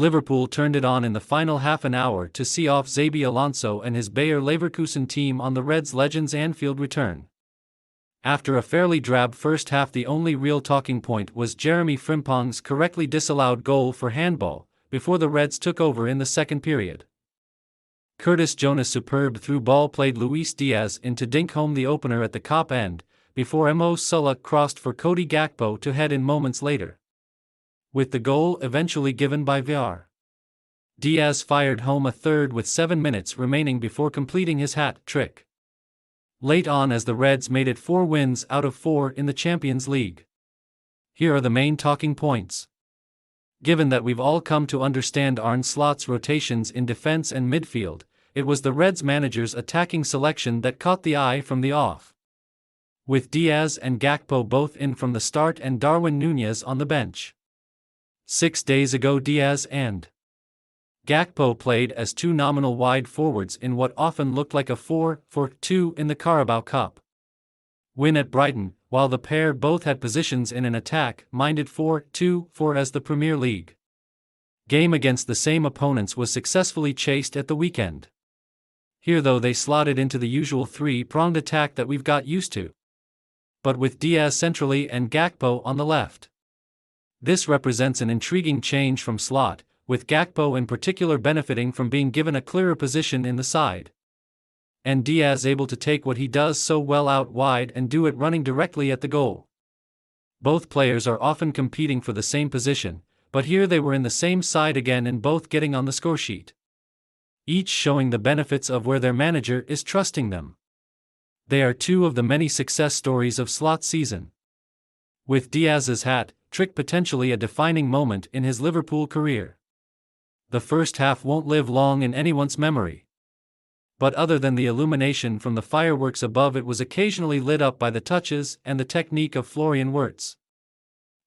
Liverpool turned it on in the final half an hour to see off Xabi Alonso and his Bayer Leverkusen team on the Reds' legends' Anfield return. After a fairly drab first half, the only real talking point was Jeremie Frimpong's correctly disallowed goal for handball, before the Reds took over in the second period. Curtis Jonas' superb through ball played Luis Diaz in to dink home the opener at the Kop end, before Mo Salah crossed for Cody Gakpo to head in moments later, with the goal eventually given by VAR. Diaz fired home a third with 7 minutes remaining before completing his hat trick late on as the Reds made it 4 wins out of 4 in the Champions League. Here are the main talking points. Given that we've all come to understand Arne Slot's rotations in defense and midfield, it was the Reds manager's attacking selection that caught the eye from the off, with Diaz and Gakpo both in from the start and Darwin Núñez on the bench. 6 days ago, Diaz and Gakpo played as 2 nominal wide forwards in what often looked like a 4-4-2 in the Carabao Cup win at Brighton, while the pair both had positions in an attack-minded 4-2-4 as the Premier League game against the same opponents was successfully chased at the weekend. Here, though, they slotted into the usual 3-pronged attack that we've got used to, but with Diaz centrally and Gakpo on the left. This represents an intriguing change from Slot, with Gakpo in particular benefiting from being given a clearer position in the side, and Diaz able to take what he does so well out wide and do it running directly at the goal. Both players are often competing for the same position, but here they were in the same side again and both getting on the scoresheet, each showing the benefits of where their manager is trusting them. They are 2 of the many success stories of Slot's season, with Diaz's hat trick potentially a defining moment in his Liverpool career. The first half won't live long in anyone's memory, but other than the illumination from the fireworks above, it was occasionally lit up by the touches and the technique of Florian Wirtz,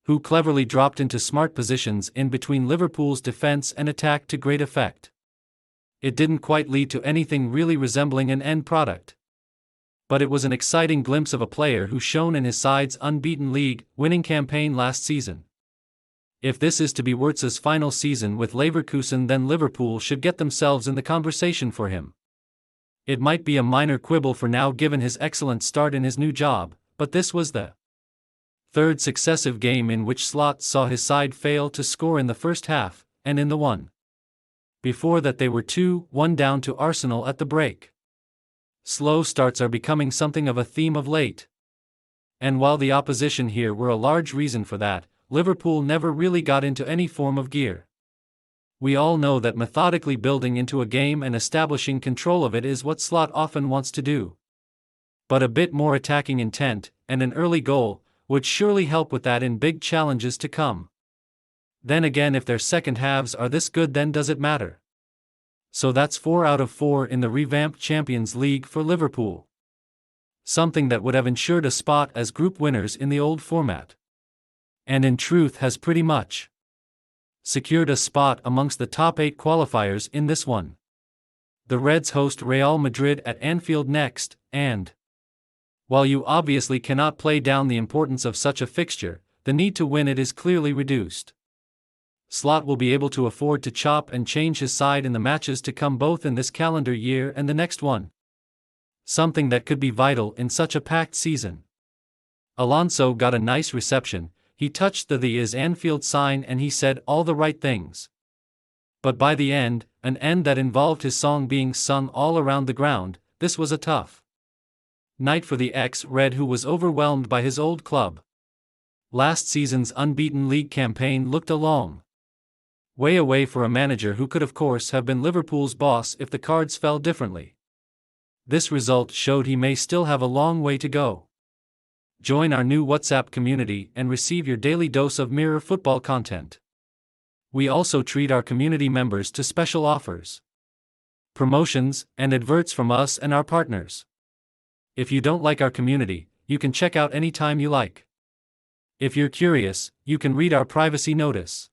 who cleverly dropped into smart positions in between Liverpool's defense and attack to great effect. It didn't quite lead to anything really resembling an end product, but it was an exciting glimpse of a player who shone in his side's unbeaten league-winning campaign last season. If this is to be Wirtz's final season with Leverkusen, then Liverpool should get themselves in the conversation for him. It might be a minor quibble for now given his excellent start in his new job, but this was the 3rd successive game in which Slot saw his side fail to score in the first half, and in the one before that they were 2-1 down to Arsenal at the break. Slow starts are becoming something of a theme of late, and while the opposition here were a large reason for that, Liverpool never really got into any form of gear. We all know that methodically building into a game and establishing control of it is what Slot often wants to do. But a bit more attacking intent, and an early goal, would surely help with that in big challenges to come. Then again, if their second halves are this good, then does it matter? So that's 4 out of 4 in the revamped Champions League for Liverpool. Something that would have ensured a spot as group winners in the old format, and in truth has pretty much secured a spot amongst the top 8 qualifiers in this one. The Reds host Real Madrid at Anfield next, and while you obviously cannot play down the importance of such a fixture, the need to win it is clearly reduced. Slot will be able to afford to chop and change his side in the matches to come, both in this calendar year and the next one, something that could be vital in such a packed season. Alonso got a nice reception. He touched the is Anfield sign and he said all the right things. But by the end, an end that involved his song being sung all around the ground, this was a tough night for the ex-Red, who was overwhelmed by his old club. Last season's unbeaten league campaign looked a long way away for a manager who could of course have been Liverpool's boss if the cards fell differently. This result showed he may still have a long way to go. Join our new WhatsApp community and receive your daily dose of Mirror football content. We also treat our community members to special offers, promotions, and adverts from us and our partners. If you don't like our community, you can check out anytime you like. If you're curious, you can read our privacy notice.